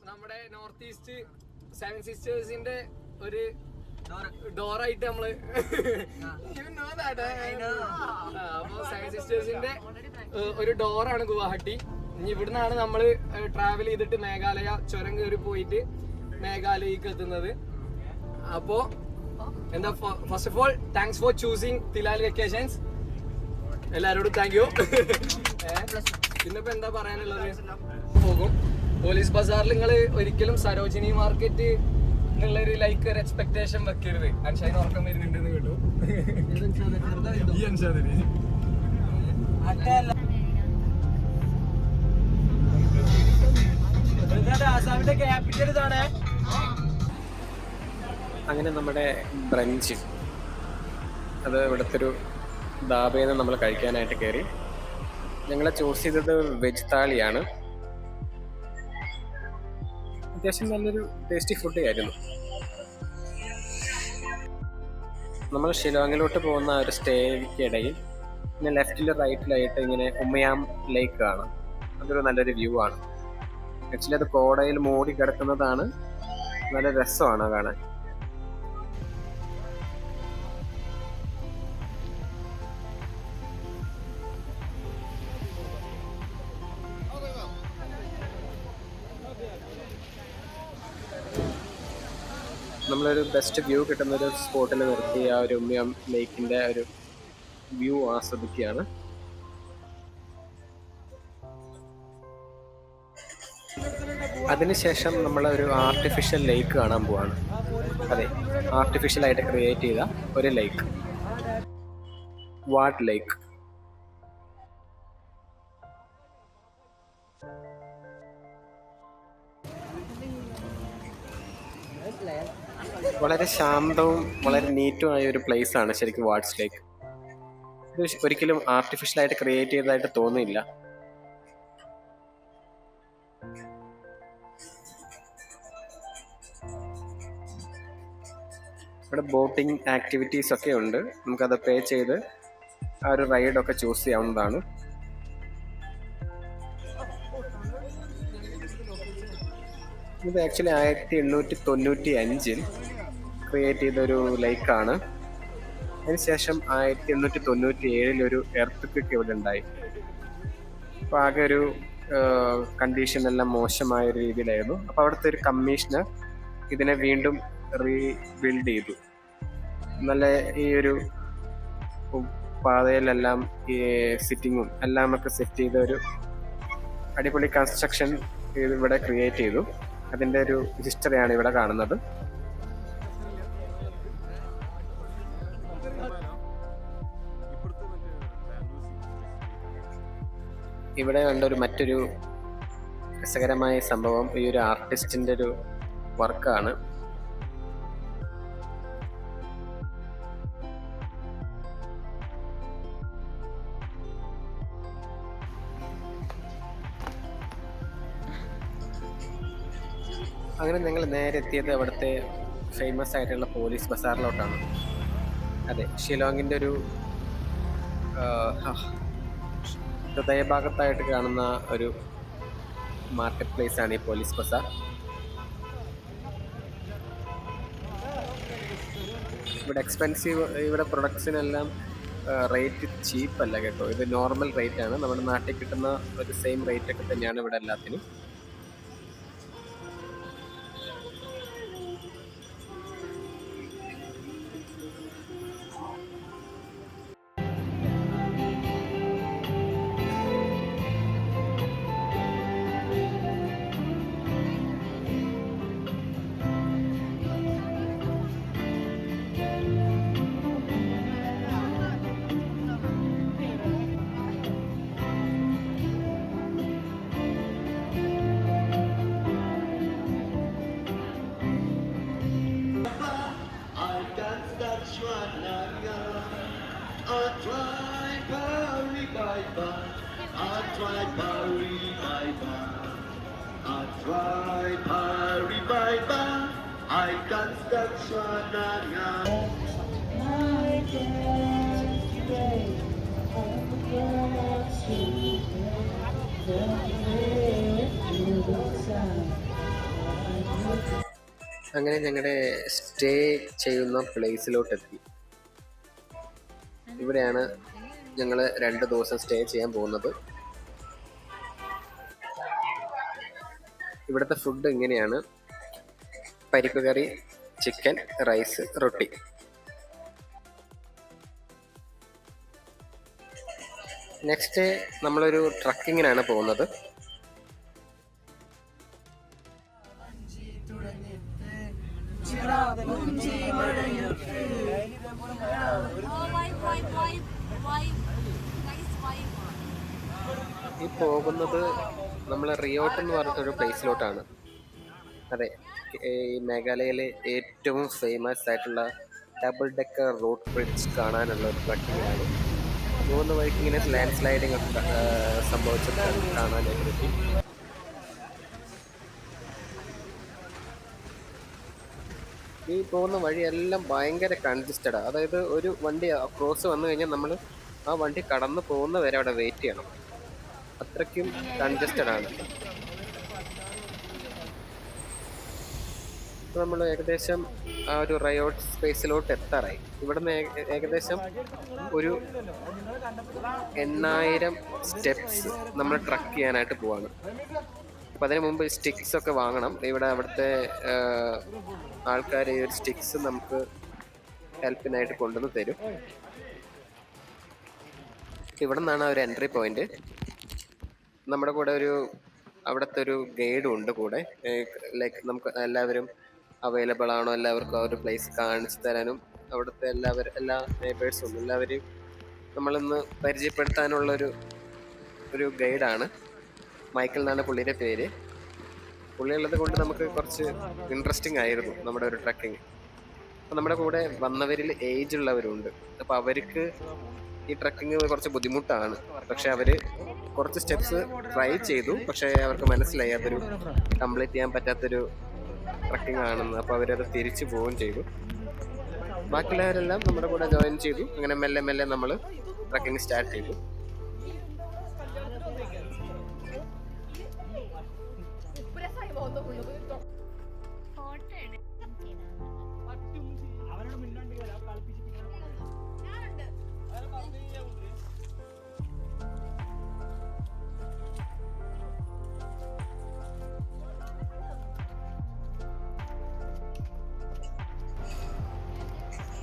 നമ്മുടെ north east 7 സിസ്റ്റേഴ്സിന്റെ ഒരു ഡോറായിട്ട് നമ്മള് അപ്പൊ 7 സിസ്റ്റേഴ്സിന്റെ ഒരു ഡോറാണ് ഗുവാഹട്ടി. ഇനി ഇവിടുന്നാണ് നമ്മള് ട്രാവൽ ചെയ്തിട്ട് മേഘാലയ ചുരം കയറി പോയിട്ട് മേഘാലയക്ക് എത്തുന്നത്. അപ്പോ എന്താ, first of all thanks for choosing Thilal vacations. എല്ലാരോടും താങ്ക് യു. പിന്നിപ്പോ എന്താ പറയാനുള്ളത്, പോകും പോലീസ് ബസാറിൽ നിങ്ങൾ ഒരിക്കലും സരോജിനി മാർക്കറ്റ് എന്നുള്ളൊരു ലൈക്ക് ഒരു എക്സ്പെക്ടേഷൻ വെക്കരുത്. അൻഷാദിന് ഉറക്കം വരുന്നുണ്ടെന്ന് കേട്ടു. അങ്ങനെ നമ്മുടെ ബ്രഞ്ച് അത് ഇവിടുത്തെ ഒരു ധാബയിൽ നിന്ന് നമ്മൾ കഴിക്കാനായിട്ട് കയറി. ഞങ്ങൾ ചൂസ് ചെയ്തത് വെജ് താളിയാണ്. അത്യാവശ്യം നല്ലൊരു ടേസ്റ്റി ഫുഡ് ആയിരുന്നു. നമ്മൾ ഷിലോങ്ങിലോട്ട് പോകുന്ന ഒരു സ്റ്റേക്കിടയിൽ പിന്നെ ലെഫ്റ്റിലും റൈറ്റിലായിട്ട് ഇങ്ങനെ ഉമ്മയാം ലേക്ക് കാണാം. അതൊരു നല്ലൊരു വ്യൂ ആണ്. ആക്ച്വലി അത് കോടയിൽ മൂടി കിടക്കുന്നതാണ്. നല്ല രസമാണ് കാണാൻ. നമ്മളൊരു ബെസ്റ്റ് വ്യൂ കിട്ടുന്നൊരു സ്പോട്ടിൽ നിർത്തി ആ ഒരു ഉമ്മിയം ലേക്കിൻ്റെ ഒരു വ്യൂ ആസ്വദിക്കുകയാണ്. അതിനുശേഷം നമ്മളൊരു ആർട്ടിഫിഷ്യൽ ലേക്ക് കാണാൻ പോവാണ്. അതെ, ആർട്ടിഫിഷ്യലായിട്ട് ക്രിയേറ്റ് ചെയ്ത ഒരു ലേക്ക്, വാട്ട് ലേക്ക്. വളരെ ശാന്തവും വളരെ നീറ്റും ആയ ഒരു പ്ലേസ് ആണ് ശരിക്കും വാട്ട്സ് ലേക്ക്. ഇത് ഒരിക്കലും ആർട്ടിഫിഷ്യലായിട്ട് ക്രിയേറ്റ് ചെയ്തതായിട്ട് തോന്നിയില്ല. ഇവിടെ ബോട്ടിംഗ് ആക്ടിവിറ്റീസ് ഒക്കെ ഉണ്ട്. നമുക്കത് പേ ചെയ്ത് ആ ഒരു റൈഡൊക്കെ ചൂസ് ചെയ്യാവുന്നതാണ്. ഇത് ആക്ച്വലി 1895 ക്രിയേറ്റ് ചെയ്തൊരു ലേക്കാണ്. അതിനുശേഷം 1897 ഒരു എർത്ത് ഇവിടെ ഉണ്ടായി. അപ്പോൾ ആകെ ഒരു കണ്ടീഷൻ എല്ലാം മോശമായ ഒരു രീതിയിലായിരുന്നു. അപ്പോൾ അവിടുത്തെ ഒരു കമ്മീഷണർ ഇതിനെ വീണ്ടും റീബിൽഡ് ചെയ്തു. നല്ല ഈ ഒരു പാതയിലെല്ലാം ഈ സിറ്റിങ്ങും എല്ലാം ഒക്കെ സെറ്റ് ചെയ്ത ഒരു അടിപൊളി കൺസ്ട്രക്ഷൻ ഇവിടെ ക്രിയേറ്റ് ചെയ്തു. അതിൻ്റെ ഒരു ഹിസ്റ്ററിയാണ് ഇവിടെ കാണുന്നത്. ഇവിടെ കണ്ട മറ്റൊരു രസകരമായ സംഭവം ഈ ഒരു ആർട്ടിസ്റ്റിൻ്റെ ഒരു വർക്കാണ്. അങ്ങനെ ഞങ്ങൾ നേരെ എത്തിയത് അവിടുത്തെ ഫേമസ് ആയിട്ടുള്ള പോലീസ് ബസാറിലോട്ടാണ്. അതെ, ഷിലോങ്ങിൻ്റെ ഒരു ഹൃദയഭാഗത്തായിട്ട് കാണുന്ന ഒരു മാർക്കറ്റ് പ്ലേസ് ആണ് ഈ പോലീസ് ബസാർ. ഇവിടെ എക്സ്പെൻസീവ്, ഇവിടെ പ്രൊഡക്ട്സിനെല്ലാം റേറ്റ് ചീപ്പല്ല കേട്ടോ. ഇത് നോർമൽ റേറ്റ് ആണ്. നമ്മുടെ നാട്ടിൽ കിട്ടുന്ന ഒരു സെയിം റേറ്റ് ഒക്കെ തന്നെയാണ് ഇവിടെ എല്ലാത്തിനും. അങ്ങനെ ഞങ്ങളുടെ സ്റ്റേ ചെയ്യുന്ന പ്ലേസിലോട്ട് എത്തി. ഇവിടെയാണ് ഞങ്ങൾ 2 ദിവസം സ്റ്റേ ചെയ്യാൻ പോകുന്നത്. ഇവിടുത്തെ ഫുഡ് ഇങ്ങനെയാണ്: പരിപ്പ് കറി, ചിക്കൻ, റൈസ്, റൊട്ടി. നെക്സ്റ്റ് നമ്മളൊരു ട്രക്കിങ്ങിനാണ് പോകുന്നത്. ഈ പോകുന്നത് നമ്മൾ റിയോട്ട് എന്ന് പറഞ്ഞിട്ടൊരു പ്ലേസിലോട്ടാണ്. അതെ, ഈ മേഘാലയയിലെ ഏറ്റവും ഫേമസ് ആയിട്ടുള്ള ഡബിൾ ഡെക്കർ റോഡ് ബ്രിഡ്ജ് കാണാനുള്ള ഒരു ട്രക്കിങ്ങിനാണ്. പോകുന്ന വഴിക്ക് ഇങ്ങനെ ലാൻഡ് സ്ലൈഡിങ് ഒക്കെ സംഭവിച്ചത് കാണാനായിട്ട് പറ്റി. ഈ പോകുന്ന വഴിയെല്ലാം ഭയങ്കര കൺജസ്റ്റഡാണ്. അതായത് ഒരു വണ്ടി ക്രോസ് വന്നു കഴിഞ്ഞാൽ നമ്മൾ ആ വണ്ടി കടന്നു പോകുന്ന വരെ അവിടെ വെയിറ്റ് ചെയ്യണം. അത്രയ്ക്കും കൺജസ്റ്റഡ് ആണ്. ഇപ്പോൾ നമ്മൾ ഏകദേശം ആ ഒരു റയോട്ട് സ്പേസിലോട്ട് എത്താറായി. ഇവിടുന്ന് ഏകദേശം ഒരു 8000 സ്റ്റെപ്സ് നമ്മൾ ട്രക്ക് ചെയ്യാനായിട്ട് പോവാണ്. അപ്പം അതിന് മുമ്പ് സ്റ്റിക്സ് ഒക്കെ വാങ്ങണം. അവിടുത്തെ ആൾക്കാർ ഈ ഒരു സ്റ്റിക്സ് നമുക്ക് ഹെൽപ്പിനായിട്ട് കൊണ്ടുവന്ന് തരും. ഇവിടെ നിന്നാണ് ഒരു എൻട്രി പോയിന്റ്. നമ്മുടെ കൂടെ അവിടുത്തെ ഒരു ഗൈഡും ഉണ്ട് കൂടെ. ലൈക്ക് നമുക്ക് എല്ലാവരും അവൈലബിൾ ആണോ, എല്ലാവർക്കും ആ ഒരു പ്ലേസ് കാണിച്ചു തരാനും അവിടുത്തെ എല്ലാ നെയ്ബേഴ്സും എല്ലാവരെയും നമ്മളിന്ന് പരിചയപ്പെടുത്താനുള്ളൊരു ഗൈഡാണ്. മൈക്കിൾ എന്നാണ് പുള്ളിയുടെ പേര്. പുള്ളിയുള്ളത് കൊണ്ട് നമുക്ക് കുറച്ച് ഇൻട്രസ്റ്റിംഗ് ആയിരുന്നു നമ്മുടെ ഒരു ട്രക്കിങ്. അപ്പം നമ്മുടെ കൂടെ വന്നവരിൽ ഏജ് ഉള്ളവരുണ്ട്. അപ്പോൾ അവർക്ക് ഈ ട്രക്കിങ് കുറച്ച് ബുദ്ധിമുട്ടാണ്. പക്ഷെ അവർ കുറച്ച് സ്റ്റെപ്സ് ട്രൈ ചെയ്തു. പക്ഷേ അവർക്ക് മനസ്സിലായി അതൊരു കംപ്ലീറ്റ് ചെയ്യാൻ പറ്റാത്തൊരു ട്രക്കിംഗ് ആണെന്ന്. അപ്പോൾ അവരത് തിരിച്ചു പോവുകയും ചെയ്തു. ബാക്കിയുള്ളവരെല്ലാം നമ്മുടെ കൂടെ ജോയിൻ ചെയ്തു. അങ്ങനെ മെല്ലെ മെല്ലെ നമ്മൾ ട്രക്കിംഗ് സ്റ്റാർട്ട് ചെയ്തു.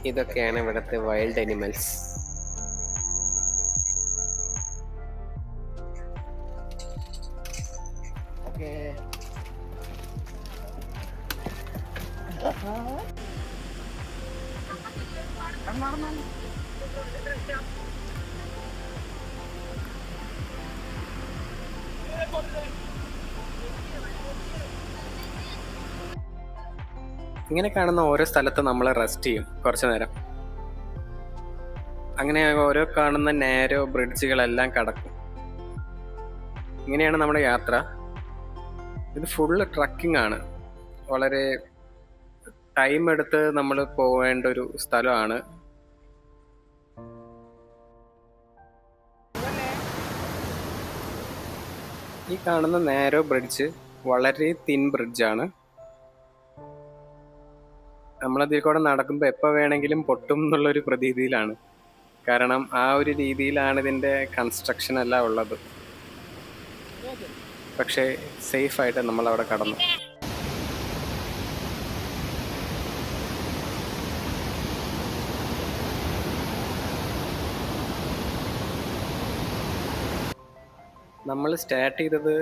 ഇതൊക്കെയാണ് ഇവിടുത്തെ വൈൽഡ് അനിമൽസ്. ഇങ്ങനെ കാണുന്ന ഓരോ സ്ഥലത്ത് നമ്മൾ റെസ്റ്റ് ചെയ്യും കുറച്ചു നേരം. അങ്ങനെ ഓരോ കാണുന്ന നാരോ ബ്രിഡ്ജുകളെല്ലാം കടക്കും. ഇങ്ങനെയാണ് നമ്മുടെ യാത്ര. ഇത് ഫുള്ള് ട്രക്കിംഗ് ആണ്. വളരെ ടൈം എടുത്ത് നമ്മൾ പോവേണ്ട ഒരു സ്ഥലമാണ്. ഈ കാണുന്ന നാരോ ബ്രിഡ്ജ് വളരെ തിൻ ബ്രിഡ്ജാണ്. നമ്മളതിൽ കൂടെ നടക്കുമ്പോൾ എപ്പോൾ വേണമെങ്കിലും പൊട്ടും എന്നുള്ളൊരു പ്രതീതിയിലാണ്. കാരണം ആ ഒരു രീതിയിലാണ് ഇതിൻ്റെ കൺസ്ട്രക്ഷൻ എല്ലാം ഉള്ളത്. പക്ഷേ സേഫായിട്ട് നമ്മളവിടെ കടന്നു. നമ്മൾ സ്റ്റാർട്ട് ചെയ്തത്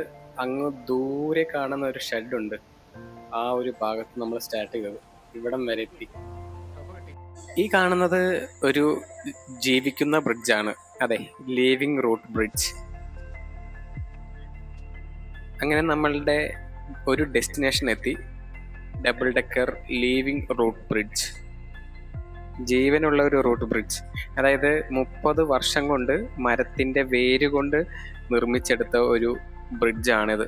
അങ്ങ് ദൂരെ കാണുന്ന ഒരു ഷെഡുണ്ട്. ആ ഒരു ഭാഗത്ത് നമ്മൾ സ്റ്റാർട്ട് ചെയ്തത്. ഇവിടം വരെ എത്തി. ഈ കാണുന്നത് ഒരു ജീവിക്കുന്ന ബ്രിഡ്ജാണ്. അതെ, ലിവിങ് റൂട്ട് ബ്രിഡ്ജ്. അങ്ങനെ നമ്മളുടെ ഒരു ഡെസ്റ്റിനേഷൻ എത്തി. Double decker living root bridge. ജീവനുള്ള ഒരു റൂട്ട് ബ്രിഡ്ജ്. അതായത് 30 വർഷം കൊണ്ട് മരത്തിൻ്റെ വേര് കൊണ്ട് നിർമ്മിച്ചെടുത്ത ഒരു ബ്രിഡ്ജാണിത്.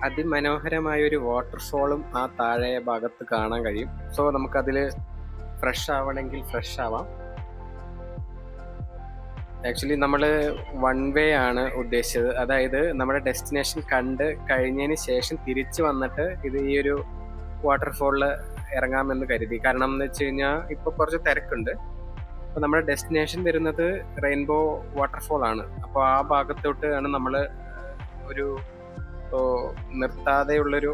അതിമനോഹരമായ ഒരു വാട്ടർഫോളും ആ താഴെ ഭാഗത്ത് കാണാൻ കഴിയും. സോ നമുക്കതിൽ ഫ്രഷ് ആവണമെങ്കിൽ ഫ്രഷ് ആവാം. ആക്ച്വലി നമ്മൾ വൺ വേ ആണ് ഉദ്ദേശിച്ചത്. അതായത് നമ്മുടെ ഡെസ്റ്റിനേഷൻ കണ്ട് കഴിഞ്ഞതിന് ശേഷം തിരിച്ചു വന്നിട്ട് ഈ ഒരു വാട്ടർഫോളിൽ ഇറങ്ങാമെന്ന് കരുതി. കാരണം എന്ന് വെച്ച് കഴിഞ്ഞാൽ ഇപ്പോൾ കുറച്ച് തിരക്കുണ്ട്. അപ്പോൾ നമ്മുടെ ഡെസ്റ്റിനേഷൻ വരുന്നത് റെയിൻബോ വാട്ടർഫോൾ ആണ്. അപ്പോൾ ആ ഭാഗത്തോട്ട് ആണ് നമ്മൾ ഒരു നിർത്താതെയുള്ളൊരു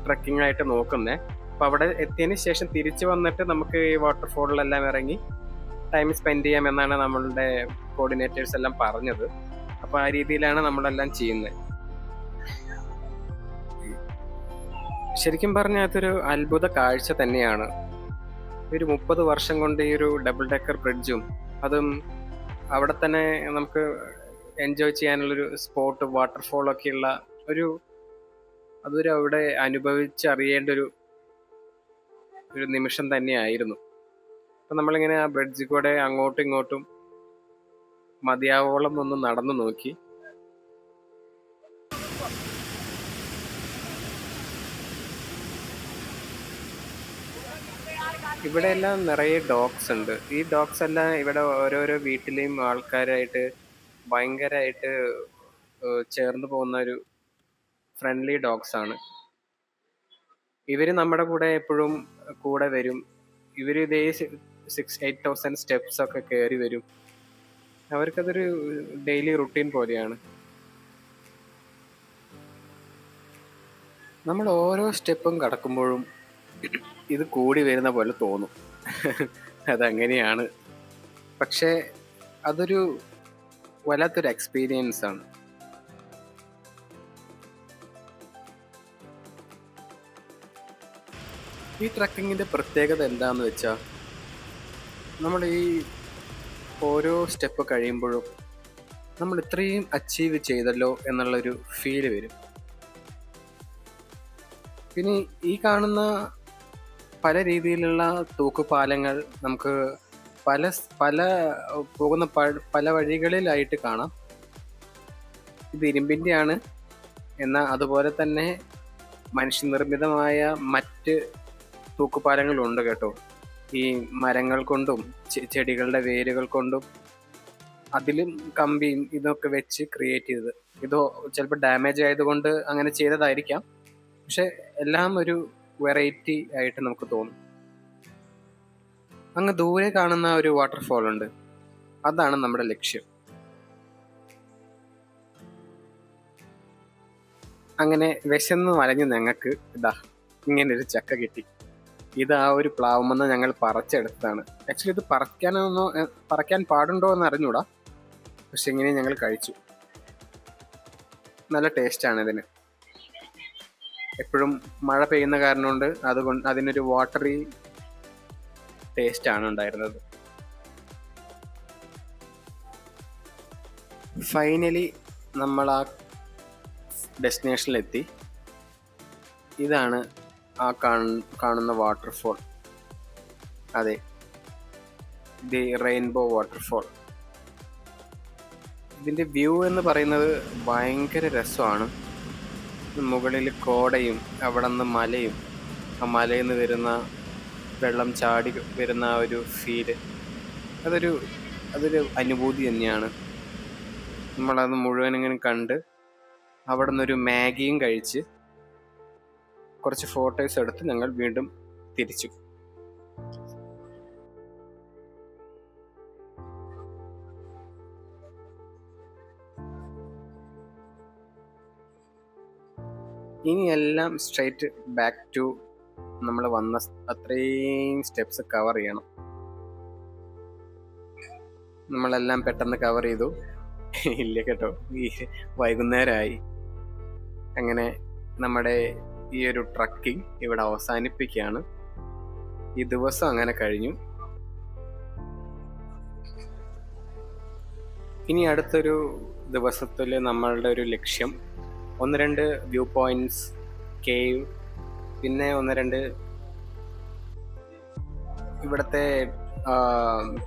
ട്രക്കിംഗ് ആയിട്ട് നോക്കുന്നത്. അപ്പോൾ അവിടെ എത്തിയതിന് ശേഷം തിരിച്ചു വന്നിട്ട് നമുക്ക് ഈ വാട്ടർഫോളിലെല്ലാം ഇറങ്ങി ടൈം സ്പെൻഡ് ചെയ്യാമെന്നാണ് നമ്മളുടെ കോർഡിനേറ്റേഴ്സ് എല്ലാം പറഞ്ഞത്. അപ്പോൾ ആ രീതിയിലാണ് നമ്മളെല്ലാം ചെയ്യുന്നത്. ശരിക്കും പറഞ്ഞാൽ അതൊരു അത്ഭുത കാഴ്ച തന്നെയാണ്. ഒരു 30 വർഷം കൊണ്ട് ഈ ഒരു ഡബിൾ ഡെക്കർ ബ്രിഡ്ജും അതും അവിടെ തന്നെ നമുക്ക് എൻജോയ് ചെയ്യാനുള്ളൊരു സ്പോട്ട് വാട്ടർഫോളൊക്കെയുള്ള അതൊരു അവിടെ അനുഭവിച്ചറിയേണ്ട ഒരു നിമിഷം തന്നെയായിരുന്നു. അപ്പം നമ്മളിങ്ങനെ ആ ബ്രിഡ്ജിൽ കൂടെ അങ്ങോട്ടും ഇങ്ങോട്ടും മതിയാവോളം ഒന്ന് നടന്നു നോക്കി. ഇവിടെ എല്ലാം നിറയെ ഡോഗ്സ് ഉണ്ട്. ഈ ഡോഗ്സ് എല്ലാം ഇവിടെ ഓരോരോ വീട്ടിലെയും ആൾക്കാരായിട്ട് ഭയങ്കരമായിട്ട് ചേർന്ന് പോകുന്ന ഒരു ഫ്രണ്ട്ലി ഡോഗ്സ് ആണ്. ഇവർ നമ്മുടെ കൂടെ എപ്പോഴും കൂടെ വരും. ഇവർ ഇതേ 6,000-8,000 സ്റ്റെപ്സ് ഒക്കെ കയറി വരും. അവർക്കതൊരു ഡെയിലി റുട്ടീൻ പോലെയാണ്. നമ്മൾ ഓരോ സ്റ്റെപ്പും കടക്കുമ്പോഴും ഇത് കൂടി വരുന്ന പോലെ തോന്നും. അതങ്ങനെയാണ്. പക്ഷേ അതൊരു വല്ലാത്തൊരു എക്സ്പീരിയൻസ് ആണ്. ഈ ട്രക്കിങ്ങിൻ്റെ പ്രത്യേകത എന്താണെന്ന് വെച്ചാൽ നമ്മൾ ഈ ഓരോ സ്റ്റെപ്പ് കഴിയുമ്പോഴും നമ്മൾ ഇത്രയും അച്ചീവ് ചെയ്തല്ലോ എന്നുള്ളൊരു ഫീല് വരും. പിന്നെ ഈ കാണുന്ന പല രീതിയിലുള്ള തൂക്കുപാലങ്ങൾ നമുക്ക് പല പോകുന്ന പല വഴികളിലായിട്ട് കാണാം. ഇത് ഇരുമ്പിൻ്റെയാണ്. എന്നാൽ അതുപോലെ തന്നെ മനുഷ്യനിർമ്മിതമായ മറ്റ് തൂക്കുപാലങ്ങളുണ്ട് കേട്ടോ. ഈ മരങ്ങൾ കൊണ്ടും ചെടികളുടെ വേരുകൾ കൊണ്ടും അതിലും കമ്പിയും ഇതൊക്കെ വെച്ച് ക്രിയേറ്റ് ചെയ്തത്. ഇതോ ചിലപ്പോൾ ഡാമേജ് ആയതുകൊണ്ട് അങ്ങനെ ചെയ്തതായിരിക്കാം. പക്ഷെ എല്ലാം ഒരു വെറൈറ്റി ആയിട്ട് നമുക്ക് തോന്നും. അങ്ങ് ദൂരെ കാണുന്ന ഒരു വാട്ടർഫോൾ ഉണ്ട്. അതാണ് നമ്മുടെ ലക്ഷ്യം. അങ്ങനെ വിശന്ന് വലഞ്ഞ് ഞങ്ങൾക്ക് ഇങ്ങനൊരു ചക്ക കിട്ടി. ഇത് ആ ഒരു പ്ലാവുമെന്ന് ഞങ്ങൾ പറിച്ചെടുത്തതാണ്. ആക്ച്വലി ഇത് പറിക്കാൻ പാടുണ്ടോ എന്ന് അറിഞ്ഞൂടാ. പക്ഷെ ഇങ്ങനെ ഞങ്ങൾ കഴിച്ചു. നല്ല ടേസ്റ്റാണ് ഇതിന്. എപ്പോഴും മഴ പെയ്യുന്ന കാരണം കൊണ്ട് അതിനൊരു വാട്ടറി ടേസ്റ്റാണ് ഉണ്ടായിരുന്നത്. ഫൈനലി നമ്മൾ ആ ഡെസ്റ്റിനേഷനിലെത്തി. ഇതാണ് ആ കാണുന്ന വാട്ടർഫോൾ. അതെ, ദി റെയിൻബോ വാട്ടർഫോൾ. ഇതിൻ്റെ വ്യൂ എന്ന് പറയുന്നത് ഭയങ്കര രസമാണ്. മുകളിൽ കോടയും അവിടെ നിന്ന് മലയും, ആ മലയിൽ നിന്ന് വരുന്ന വെള്ളം ചാടി വരുന്ന ആ ഒരു ഫീല്, അതൊരു അനുഭൂതി തന്നെയാണ്. നമ്മളത് മുഴുവനിങ്ങനെ കണ്ട് അവിടെ നിന്നൊരു മാഗിയും കഴിച്ച് കുറച്ച് ഫോട്ടോസ് എടുത്ത് ഞങ്ങൾ വീണ്ടും തിരിച്ചു. ഇനി എല്ലാം സ്ട്രൈറ്റ് ബാക്ക് ടു നമ്മൾ വന്ന അത്രയും സ്റ്റെപ്സ് കവർ ചെയ്യണം. നമ്മളെല്ലാം പെട്ടെന്ന് കവർ ചെയ്തു. ഇല്ല കേട്ടോ, ഈ വൈകുന്നേരമായി. അങ്ങനെ നമ്മുടെ ഈ ഒരു ട്രക്കിംഗ് ഇവിടെ അവസാനിപ്പിക്കുകയാണ്. ഈ ദിവസം അങ്ങനെ കഴിഞ്ഞു. ഇനി അടുത്തൊരു ദിവസത്തിൽ നമ്മളുടെ ഒരു ലക്ഷ്യം 1-2 വ്യൂ പോയിന്റ്സ്, കേവ്, പിന്നെ 1-2 ഇവിടുത്തെ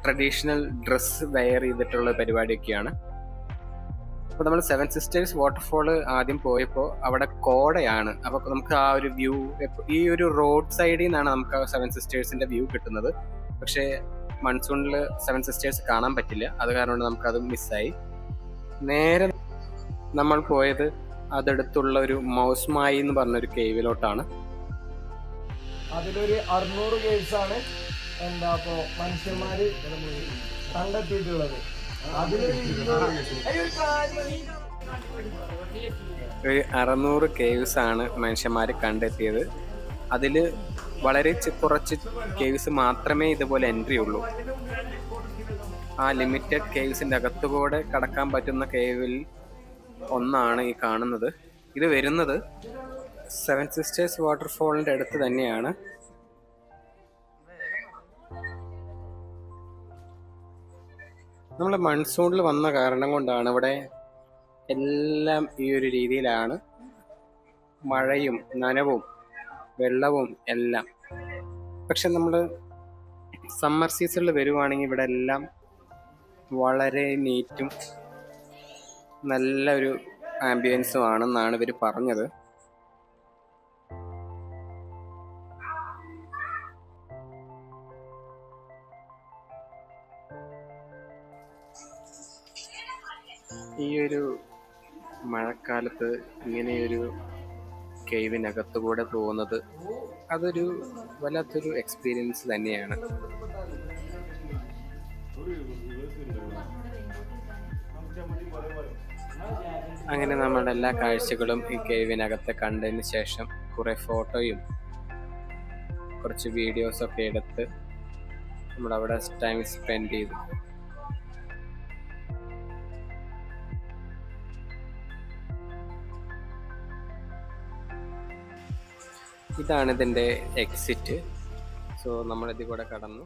ട്രഡീഷണൽ ഡ്രസ്സ് വെയർ ചെയ്തിട്ടുള്ള പരിപാടിയൊക്കെയാണ്. അപ്പോൾ നമ്മൾ 7 സിസ്റ്റേഴ്സ് വാട്ടർഫോൾ ആദ്യം പോയപ്പോൾ അവിടെ കോടയാണ്. അപ്പോൾ നമുക്ക് ആ ഒരു വ്യൂ ഈ ഒരു റോഡ് സൈഡിൽ നിന്നാണ് നമുക്ക് 7 സിസ്റ്റേഴ്സിൻ്റെ വ്യൂ കിട്ടുന്നത്. പക്ഷേ മൺസൂണിൽ 7 സിസ്റ്റേഴ്സ് കാണാൻ പറ്റില്ല, അത് കാരണം നമുക്കത് മിസ്സായി. നേരെ നമ്മൾ പോയത് അതടുത്തുള്ള ഒരു മൗസ്മായി എന്ന് പറഞ്ഞൊരു കേവിലോട്ടാണ്. അതിലൊരു 600 കേവ്സ് ആണ് എന്താ ഇപ്പോ മനുഷ്യന്മാര് കണ്ടെത്തിയിട്ടുള്ളത്. ഒരു 600 കേവ്സ് ആണ് മനുഷ്യന്മാർ കണ്ടെത്തിയത്. അതിൽ വളരെ കുറച്ച് കേവ്സ് മാത്രമേ ഇതുപോലെ എൻട്രി ഉള്ളൂ. ആ ലിമിറ്റഡ് കേവ്സിൻ്റെ അകത്തുകൂടെ കടക്കാൻ പറ്റുന്ന കേവിൽ ഒന്നാണ് ഈ കാണുന്നത്. ഇത് വരുന്നത് 7 സിസ്റ്റേഴ്സ് വാട്ടർഫോളിൻ്റെ അടുത്ത് തന്നെയാണ്. നമ്മൾ മൺസൂണിൽ വന്ന കാരണം കൊണ്ടാണ് ഇവിടെ എല്ലാം ഈ ഒരു രീതിയിലാണ്, മഴയും നനവും വെള്ളവും എല്ലാം. പക്ഷെ നമ്മൾ സമ്മർ സീസണിൽ വരുവാണെങ്കിൽ ഇവിടെ എല്ലാം വളരെ നീറ്റും നല്ലൊരു ആംബിയൻസും ആണെന്നാണ് ഇവർ പറഞ്ഞത്. ഈ ഒരു മഴക്കാലത്ത് ഇങ്ങനെയൊരു കേവിനകത്തുകൂടെ പോകുന്നത് അതൊരു വല്ലാത്തൊരു എക്സ്പീരിയൻസ് തന്നെയാണ്. അങ്ങനെ നമ്മുടെ എല്ലാ കാഴ്ചകളും ഈ കേവിനകത്ത് കണ്ടതിന് ശേഷം കുറേ ഫോട്ടോയും കുറച്ച് വീഡിയോസൊക്കെ എടുത്ത് നമ്മളവിടെ ടൈം സ്പെൻഡ് ചെയ്തു. ഇതാണ് ഇതിൻ്റെ എക്സിറ്റ്. സോ നമ്മളിതിൽ കൂടെ കടന്നു.